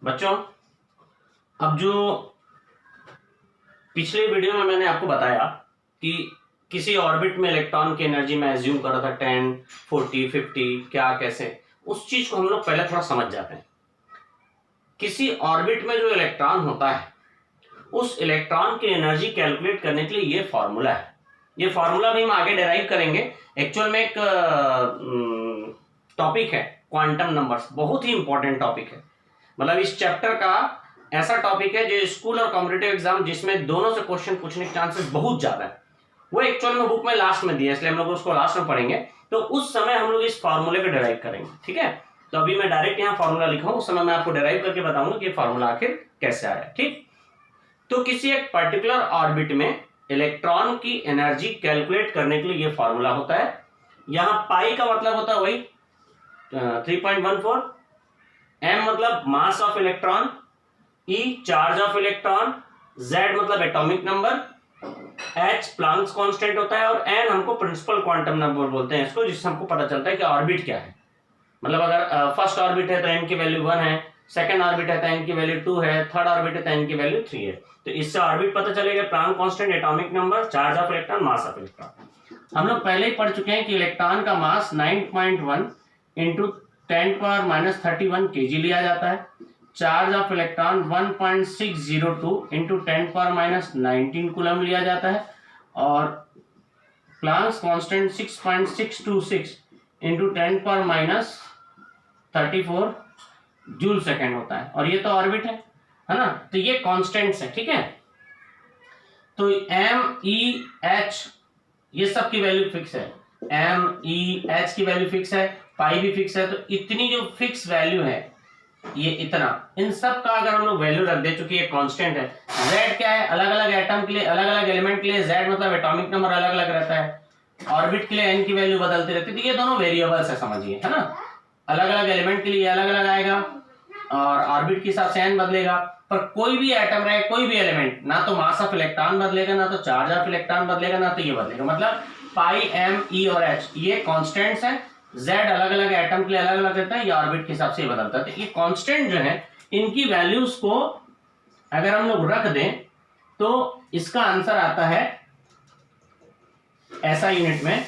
बच्चों, अब जो पिछले वीडियो में मैंने आपको बताया कि किसी ऑर्बिट में इलेक्ट्रॉन की एनर्जी मैं एज्यूम कर रहा था 10, 40, 50 क्या कैसे, उस चीज को हम लोग पहले थोड़ा समझ जाते हैं। किसी ऑर्बिट में जो इलेक्ट्रॉन होता है उस इलेक्ट्रॉन की एनर्जी कैलकुलेट करने के लिए ये फॉर्मूला है। ये फॉर्मूला भी हम आगे डेराइव करेंगे। एक्चुअल में एक टॉपिक है क्वांटम नंबर्स, बहुत ही इंपॉर्टेंट टॉपिक है। मतलब इस चैप्टर का ऐसा टॉपिक है जो स्कूल और कॉम्पिटिटिव एग्जाम जिसमें दोनों से क्वेश्चन पूछने के चांसेस बहुत ज्यादा है, वो एक्चुअल में बुक में लास्ट में दिया है, इसलिए हम लोग उसको लास्ट में पढ़ेंगे। तो उस समय हम लोग इस फॉर्मूले को डिराइव करेंगे, ठीक है। तो अभी मैं डायरेक्ट यहाँ फॉर्मूला लिखा हूं, उस समय मैं आपको डिराइव करके बताऊंगा कि फॉर्मूला आखिर कैसे आया, ठीक। तो किसी एक पर्टिकुलर ऑर्बिट में इलेक्ट्रॉन की एनर्जी कैलकुलेट करने के लिए ये फॉर्मूला होता है। यहाँ पाई का मतलब होता है वही 3.14, m मतलब मास of electron, E charge of electron, Z मतलब atomic number, H Planck's constant होता है और n हमको प्रिंसिपल क्वांटम नंबर बोलते हैं इसको, जिससे हमको पता चलता है कि ऑर्बिट क्या है। मतलब अगर फर्स्ट ऑर्बिट है तो n की वैल्यू 1 है, सेकंड ऑर्बिट है तो n की वैल्यू 2 है, थर्ड ऑर्बिट है तो n की वैल्यू 3 है। तो इससे ऑर्बिट पता चलेगा, Planck constant, atomic number, charge of electron, mass of electron. हम लोग पहले ही पढ़ चुके हैं कि इलेक्ट्रॉन का मास 9.1 इंटू 10⁻31 kg लिया जाता है। Charge of electron 1.602 into 10⁻19 coulomb लिया जाता है और Planck's constant 6.626 into 10⁻34 joule second होता है। और ये तो ऑर्बिट है ना, तो ये कांस्टेंट्स है, ठीक है। तो m e h ये सब की वैल्यू फिक्स है, m e h की वैल्यू फिक्स है, पाई भी फिक्स है। तो इतनी जो फिक्स वैल्यू है, ये इतना, इन सब का अगर हम लोग वैल्यू रख दे, चूंकि ये कांस्टेंट है। z क्या है, अलग अलग एटम के लिए, अलग अलग एलिमेंट के लिए z मतलब एटॉमिक नंबर अलग अलग रहता है। ऑर्बिट के लिए n की वैल्यू बदलती रहती है। तो ये दोनों वेरिएबल्स है, समझिए, है ना। अलग अलग एलिमेंट के लिए अलग अलग आएगा और ऑर्बिट के हिसाब से n बदलेगा। पर कोई भी एटम रहे, कोई भी एलिमेंट, ना तो मास ऑफ इलेक्ट्रॉन बदलेगा, ना तो चार्ज ऑफ इलेक्ट्रॉन बदलेगा, ना तो ये बदलेगा। मतलब पाई, m, e और h ये कांस्टेंट्स हैं। z अलग अलग एटम के लिए अलग अलग रहता है, ये ऑर्बिट के हिसाब से बदलता है। तो ये कांस्टेंट जो है, इनकी वैल्यूज को अगर हम लोग रख दें तो इसका आंसर आता है ऐसा यूनिट में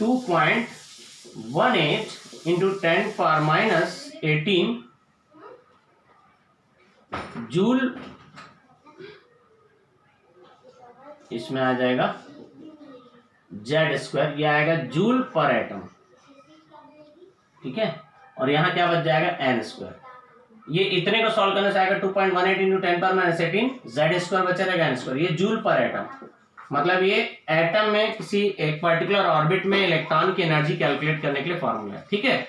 2.18 इंटू 10⁻18 जूल, इसमें आ जाएगा जेड स्क्वायर, ये आएगा जूल पर एटम, ठीक है। और यहां क्या बच जाएगा, एन स्क्वायर। ये इतने को सॉल्व करने से आएगा 2.18 इंटू 10⁻18 जेड स्क्वायर बचा रहेगा एन स्क्वायर, ये जूल पर एटम। मतलब ये एटम में किसी एक पर्टिकुलर ऑर्बिट में इलेक्ट्रॉन की एनर्जी कैलकुलेट करने के लिए फॉर्मूला है, ठीक है।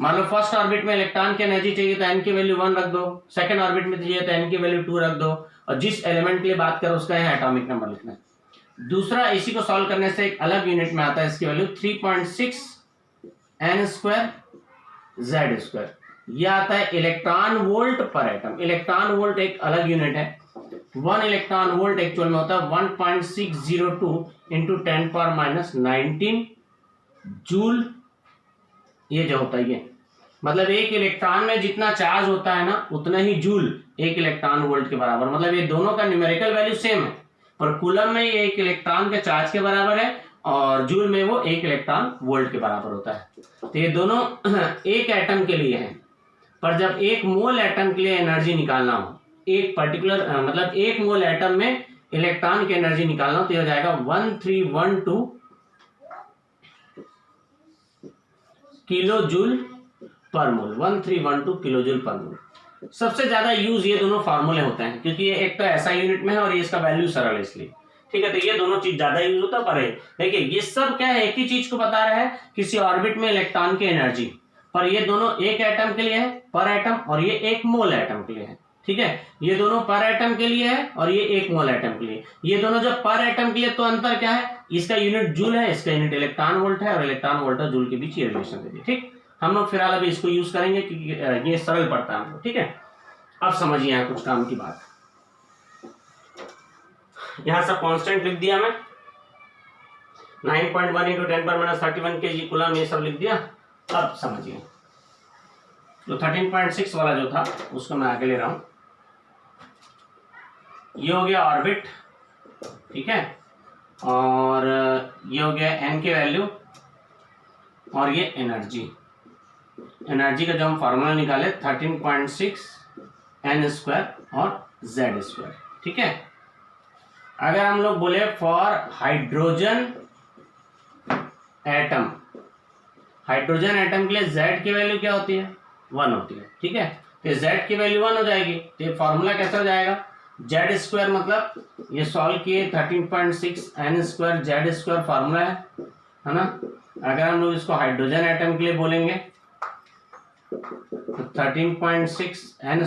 मान लो फर्स्ट ऑर्बिट में इलेक्ट्रॉन की एनर्जी चाहिए तो एन की वैल्यू 1 रख दो, सेकंड ऑर्बिट में चाहिए तो एन की वैल्यू 2 रख दो, और जिस एलिमेंट के लिए बात करो उसका है एटॉमिक नंबर लिखना है। दूसरा, इसी को सॉल्व करने से एक अलग यूनिट में आता है, इसकी value 3.6 N square Z square. यह आता है इलेक्ट्रॉन वोल्ट पर एटम। इलेक्ट्रॉन वोल्ट एक अलग यूनिट है। 1 इलेक्ट्रॉन वोल्ट एक्चुअल में होता है 1.602 इंटू 10⁻19 जूल, ये जो होता है ये, मतलब एक इलेक्ट्रॉन में जितना चार्ज होता है ना, उतना ही जूल एक इलेक्ट्रॉन वोल्ट के बराबर। मतलब ये दोनों का न्यूमेरिकल वैल्यू सेम है, पर कूलम में ये एक इलेक्ट्रॉन के चार्ज के बराबर है और जूल में वो एक इलेक्ट्रॉन वोल्ट के बराबर होता है। तो ये दोनों एक एटम के लिए है। पर जब एक मोल एटम के लिए एनर्जी निकालना हो, एक पर्टिकुलर मतलब एक मोल एटम में इलेक्ट्रॉन की एनर्जी निकालना हो, तो यह जाएगा 1312 किलो जूल पर मोल, 1312 किलो जूल पर मोल। सबसे ज्यादा यूज ये दोनों फार्मूले होते हैं, क्योंकि ये एक तो ऐसा यूनिट में है और ये इसका वैल्यू सरल है, इसलिए, ठीक है। तो ये दोनों चीज ज्यादा यूज होता है। पर देखिए ये सब क्या है, एक ही चीज को बता रहा है, किसी ऑर्बिट में इलेक्ट्रॉन की एनर्जी। पर ये दोनों एक एटम के लिए है पर एटम, और ये एक मोल एटम के लिए है, ठीक है। ये दोनों पर एटम के लिए है और ये एक मोल एटम के लिए। ये दोनों जब पर एटम के लिए, तो अंतर क्या है, इसका यूनिट जूल है, इसका यूनिट इलेक्ट्रॉन वोल्ट है, और इलेक्ट्रॉन वोल्ट और जूल के बीच ये रिलेशन है, ठीक। हम लोग फिलहाल अभी इसको यूज करेंगे क्योंकि ये सरल पड़ता है हमको, ठीक है। अब समझिए यहाँ कुछ काम की बात। यहां सब कांस्टेंट लिख दिया मैं, 9.1 इंटू 10⁻31 kg कूलम, ये सब लिख दिया। अब समझिए, तो 13.6 वाला जो था उसको मैं आगे ले रहा हूं। ये हो गया ऑर्बिट, ठीक है, और ये हो गया n की वैल्यू, और ये एनर्जी। एनर्जी का जो हम फार्मूला निकाले 13.6 n² और z², ठीक है। अगर हम लोग बोले for hydrogen atom, hydrogen atom के लिए z की वैल्यू क्या होती है? 1 होती है, ठीक है। तो z की वैल्यू 1 हो जाएगी, तो ये फॉर्मूला कैसे हो जाएगा? z² मतलब ये सॉल्व किए 13.6 n² z² फार्मूला है ना। अगर हम लोग इसको हाइड्रोजन एटम के लिए बोलेंगे तो 13.6 n²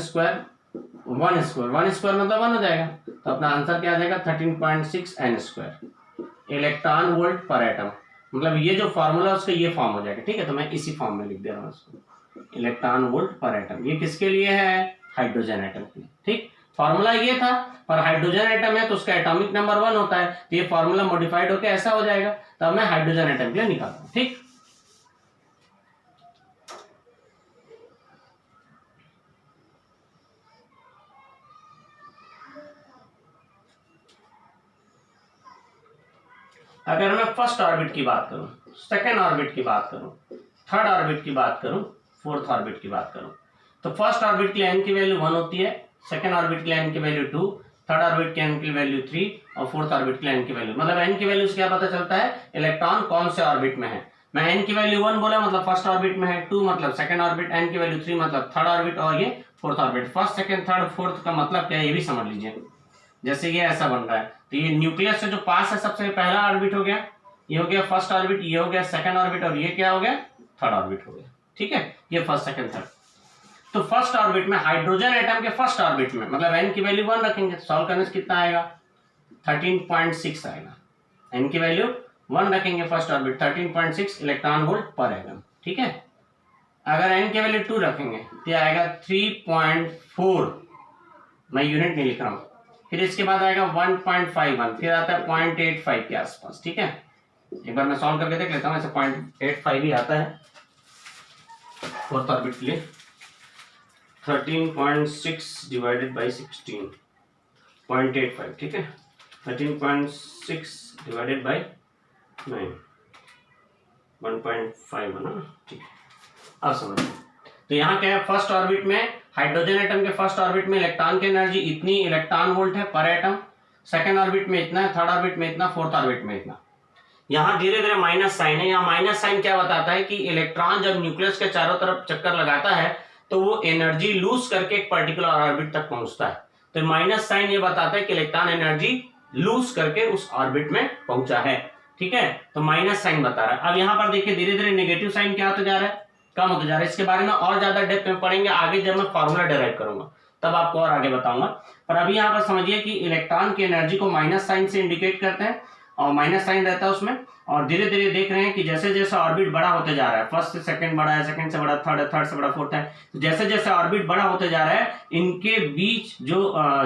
1² मतलब 1 हो जाएगा, तो अपना आंसर क्या आ जाएगा? 13.6 n²। इलेक्ट्रॉन वोल्ट पर एटम, मतलब ये जो फॉर्मूला उसका ये फॉर्म हो जाएगा, ठीक है। तो मैं इसी फॉर्म में लिख दे रहा हूँ इसको, इलेक्ट्रॉन वोल्ट पर एटम। ये किसके लिए है? हाइड्रोजन एटम के लिए, ठीक। फॉर्मूला ये था, पर हाइड्रोजन एटम है तो उसका एटॉमिक नंबर 1 होता है, तो ये फॉर्मूला मॉडिफाइड होकर ऐसा हो जाएगा। तब मैं हाइड्रोजन एटम के लिए निकालता हूँ, ठीक। अगर मैं फर्स्ट ऑर्बिट की बात करूं, सेकेंड ऑर्बिट की बात करूं, थर्ड ऑर्बिट की बात करूं, फोर्थ ऑर्बिट की बात करूं, तो फर्स्ट ऑर्बिट के लिए n की वैल्यू 1 होती है, सेकेंड ऑर्बिट के लिए n की वैल्यू 2, थर्ड ऑर्बिट के n की वैल्यू 3 और फोर्थ ऑर्बिट के लिए n की वैल्यू, मतलब n की वैल्यू से क्या पता चलता है? इलेक्ट्रॉन कौन से ऑर्बिट में है। मैं n की वैल्यू 1 बोला मतलब फर्स्ट ऑर्बिट में है, 2 मतलब सेकेंड ऑर्बिट, n की वैल्यू 3 मतलब थर्ड ऑर्बिट, और ये fourth orbit. First second third fourth का मतलब क्या है ये भी समझ लीजिए। जैसे ये ऐसा बन रहा है, तो ये न्यूक्लियस से जो पास है सबसे पहला ऑर्बिट हो गया, ये हो गया फर्स्ट ऑर्बिट, ये हो गया सेकंड ऑर्बिट, और ये क्या हो गया? थर्ड ऑर्बिट हो गया, ठीक है। ये फर्स्ट सेकंड थर्ड। तो फर्स्ट ऑर्बिट में हाइड्रोजन एटम के फर्स्ट ऑर्बिट में मतलब n की वैल्यू 1 रखेंगे, सॉल्व करने से कितना आएगा? 13.6 आएगा। n की वैल्यू 1 रखेंगे फर्स्ट ऑर्बिट, 13.6 इलेक्ट्रॉन वोल्ट पर एटम, ठीक है। अगर n की वैल्यू 2 रखेंगे तो आएगा 3.4, मैं यूनिट नहीं लिख रहा हूं। फिर इसके बाद आएगा 1.51, फिर आता है 0.85 के आसपास, ठीक है। एक बार मैं सॉल्व करके देख लेता हूँ, ऐसे 0.85 ही आता है फोर्थ ऑर्बिट के लिए। 13.6 डिवाइडेड बाई 16 0.85, ठीक है। 13.6 डिवाइडेड बाई 9 1.5 है ना, ठीक है। अब समझ, तो यहाँ क्या है? फर्स्ट ऑर्बिट में हाइड्रोजन एटम के फर्स्ट ऑर्बिट में इलेक्ट्रॉन की एनर्जी इतनी इलेक्ट्रॉन वोल्ट है पर एटम, सेकेंड ऑर्बिट में इतना है, थर्ड ऑर्बिट में इतना, फोर्थ ऑर्बिट में इतना। यहाँ धीरे धीरे माइनस साइन है। यहाँ माइनस साइन क्या बताता है कि इलेक्ट्रॉन जब न्यूक्लियस के चारों तरफ चक्कर लगाता है तो वो एनर्जी लूज करके एक पर्टिकुलर ऑर्बिट तक पहुंचता है। तो माइनस साइन ये बताता है कि इलेक्ट्रॉन एनर्जी लूज करके उस ऑर्बिट में पहुंचा है, ठीक है। तो माइनस साइन बता रहा है। अब यहाँ पर देखिए धीरे धीरे नेगेटिव साइन क्या होता जा रहा है? कम होता जा रहा है। इसके बारे में और ज्यादा डेप्थ में पढ़ेंगे आगे, जब मैं फॉर्मूला डिराइव करूंगा तब आपको और आगे बताऊंगा। पर अभी यहाँ पर समझिए कि इलेक्ट्रॉन की एनर्जी को माइनस साइन से इंडिकेट करते हैं और माइनस साइन रहता है उसमें। और धीरे धीरे देख रहे हैं कि जैसे जैसे ऑर्बिट बड़ा होते जा रहा है, फर्स्ट से सेकंड बड़ा है, सेकंड से बड़ा थर्ड है, थर्ड से बड़ा फोर्थ है, तो जैसे जैसे ऑर्बिट बड़ा होते जा रहा है इनके बीच जो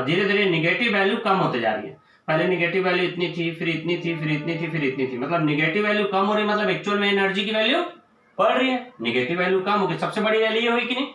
धीरे धीरे निगेटिव वैल्यू कम होते जा रही है। पहले निगेटिव वैल्यू इतनी थी, फिर इतनी थी, फिर इतनी थी, फिर इतनी थी, मतलब निगेटिव वैल्यू कम हो रही है, मतलब एक्चुअल में एनर्जी की वैल्यू बढ़ रही है। निगेटिव वैल्यू कम होगी, सबसे बड़ी वैल्यू ये हुई कि नहीं।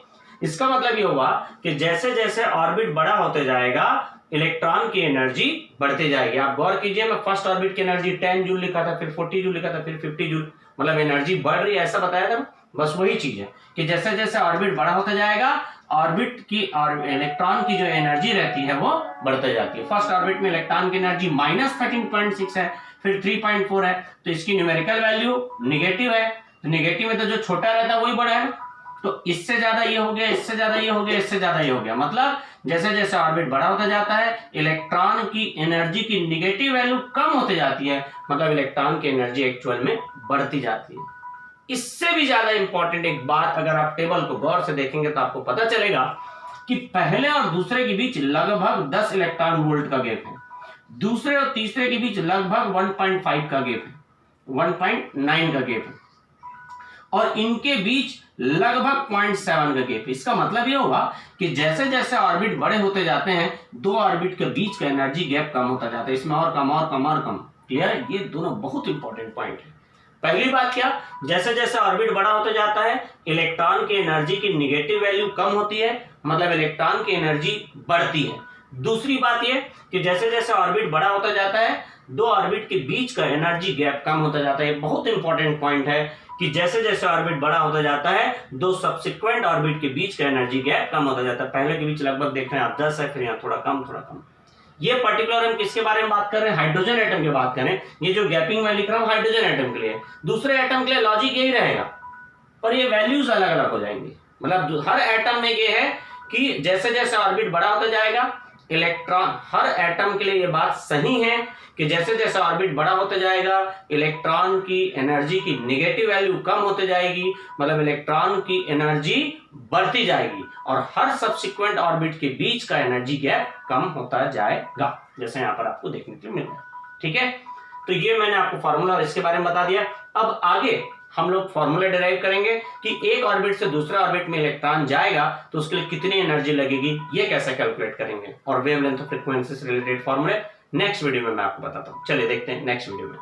इसका मतलब ये हुआ कि जैसे जैसे ऑर्बिट बड़ा होते जाएगा इलेक्ट्रॉन की एनर्जी बढ़ते जाएगी। आप गौर कीजिए, मैं फर्स्ट ऑर्बिट की एनर्जी 10 जूल लिखा था, फिर 40 जूल लिखा था, फिर 50 जूल, मतलब एनर्जी बढ़ रही है ऐसा बताया था। बस वही चीज है कि जैसे जैसे ऑर्बिट बड़ा होता जाएगा ऑर्बिट की और इलेक्ट्रॉन की जो एनर्जी रहती है वो बढ़ते जाती है। फर्स्ट ऑर्बिट में इलेक्ट्रॉन की एनर्जी -13.6 है, फिर 3.4 है, तो इसकी न्यूमेरिकल वैल्यू निगेटिव है। तो निगेटिव में तो जो छोटा रहता है वही बड़ा है, तो इससे ज्यादा ये हो गया, इससे ज्यादा ये हो गया, इससे ज्यादा ये हो गया। मतलब जैसे जैसे ऑर्बिट बड़ा होता जाता है इलेक्ट्रॉन की एनर्जी की निगेटिव वैल्यू कम होती जाती है, मतलब इलेक्ट्रॉन की एनर्जी एक्चुअल में बढ़ती जाती है। इससे भी ज्यादा इंपॉर्टेंट एक बात, अगर आप टेबल को गौर से देखेंगे तो आपको पता चलेगा कि पहले और दूसरे के बीच लगभग 10 इलेक्ट्रॉन वोल्ट का गैप है, दूसरे और तीसरे के बीच लगभग 1.5 का गैप है, 1.9 का गैप है, और इनके बीच लगभग 0.7 का गैप। इसका मतलब ये होगा कि जैसे जैसे ऑर्बिट बड़े होते जाते हैं दो ऑर्बिट के बीच का एनर्जी गैप कम होता जाता है, इसमें और कम और कम और कम। क्लियर है? ये दोनों बहुत इंपॉर्टेंट पॉइंट है। पहली बात क्या, जैसे जैसे ऑर्बिट बड़ा होता जाता है इलेक्ट्रॉन की एनर्जी की निगेटिव वैल्यू कम होती है, मतलब इलेक्ट्रॉन की एनर्जी बढ़ती है। दूसरी बात यह कि जैसे जैसे ऑर्बिट बड़ा होता जाता है दो ऑर्बिट के बीच का एनर्जी गैप कम होता जाता है। बहुत इंपॉर्टेंट पॉइंट है कि जैसे जैसे ऑर्बिट बड़ा होता जाता है दो सब्सिक्वेंट ऑर्बिट के बीच का एनर्जी गैप कम होता जाता है। पहले के बीच लगभग देख रहे हैं आप 10 है, फिर यहाँ थोड़ा कम। ये पर्टिकुलर हम किसके बारे में बात कर रहे हैं, हाइड्रोजन एटम की बात करें। ये जो गैपिंग मैं लिख रहा हूं हाइड्रोजन एटम के लिए, दूसरे एटम के लिए लॉजिक यही रहेगा पर ये वैल्यूज अलग अलग हो जाएंगी। मतलब हर एटम में ये है कि जैसे जैसे ऑर्बिट बड़ा होता जाएगा इलेक्ट्रॉन, हर एटम के लिए ये बात सही है कि जैसे जैसे ऑर्बिट बड़ा होता जाएगा इलेक्ट्रॉन की एनर्जी की नेगेटिव वैल्यू कम होते जाएगी, मतलब इलेक्ट्रॉन की एनर्जी बढ़ती जाएगी और हर सब्सिक्वेंट ऑर्बिट के बीच का एनर्जी गैप कम होता जाएगा, जैसे यहां पर आपको देखने को मिल रहा है। ठीक है, तो ये मैंने आपको फॉर्मूला और इसके बारे में बता दिया। अब आगे हम लोग फॉर्मूला डिराइव करेंगे कि एक ऑर्बिट से दूसरे ऑर्बिट में इलेक्ट्रॉन जाएगा तो उसके लिए कितनी एनर्जी लगेगी, ये कैसे कैलकुलेट करेंगे, और वेवलेंथ और फ्रीक्वेंसी से रिलेटेड फॉर्मूले नेक्स्ट वीडियो में मैं आपको बताता हूं। चलिए देखते हैं नेक्स्ट वीडियो में।